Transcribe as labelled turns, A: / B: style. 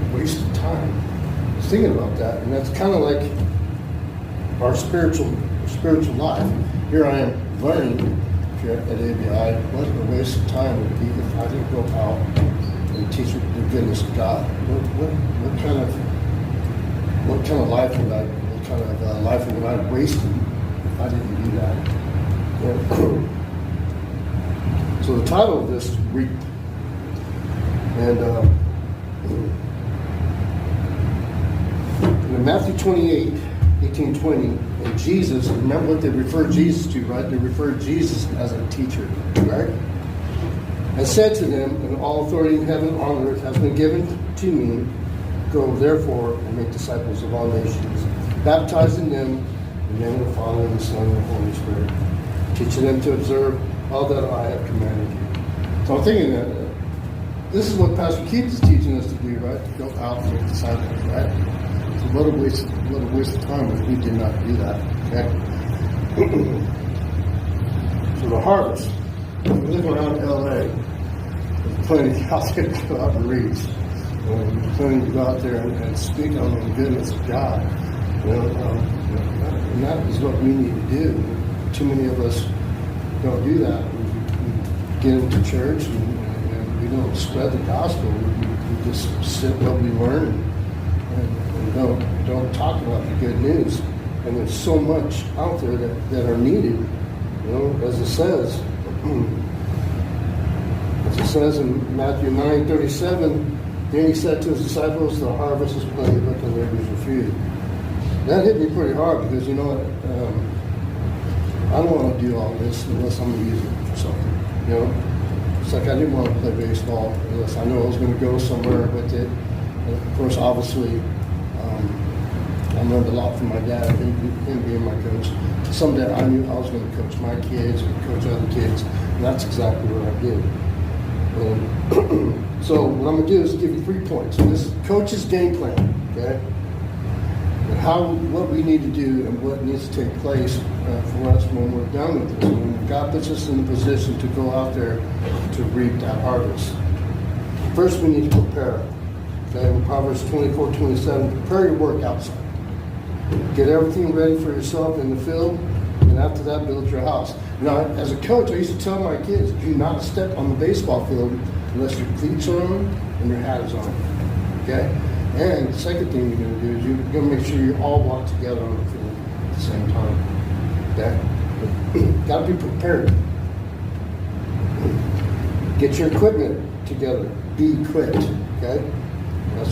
A: a waste of time. I was thinking about that, and that's kind of like our spiritual life. Here I am learning here at ABI. What a waste of time would be if I didn't go out and teach the goodness of God. What kind of life would I? What kind of life would I waste if I didn't do that? Yeah. So the title of this is Reap. And in Matthew 28, 18-20, and Jesus, remember what they referred Jesus to, right? They referred Jesus as a teacher, right? And said to them, and all authority in heaven and on earth has been given to me. Go therefore and make disciples of all nations, baptizing them in the name of the Father and the Son and the Holy Spirit, teaching them to observe all that I have commanded you. So I'm thinking that this is what Pastor Keith is teaching us to do, right? To go out and make disciples, right? So what a waste of time if we did not do that. Okay? So the harvest. We live around LA. There's plenty out there to go out and reach. Plenty to go out there and speak on the goodness of God. And that is what we need to do. Too many of us don't do that. We get into church and we don't spread the gospel. We just sit what we learn and don't talk about the good news. And there's so much out there that are needed. As it says in Matthew 9:37, then he said to his disciples, the harvest is plenty, but the laborers are few. That hit me pretty hard because, I don't want to do all this unless I'm going to use it for something. It's like I didn't want to play baseball unless I know I was going to go somewhere with it. And of course, obviously, I learned a lot from my dad, him being my coach. Someday I knew I was going to coach my kids or coach other kids, and that's exactly what I did. And so what I'm going to do is give you 3 points. So this is coach's game plan, okay? And what we need to do and what needs to take place for us when we're done with this. When God puts us in a position to go out there to reap that harvest. First, we need to prepare. Okay, in Proverbs 24:27, prepare your work outside. Get everything ready for yourself in the field, and after that, build your house. Now, as a coach, I used to tell my kids, do not step on the baseball field unless your cleats are on and your hat is on. Okay? And the second thing you're going to do is you're going to make sure you all walk together on the field at the same time. Okay? Got to be prepared. Get your equipment together. Be equipped. Okay? That's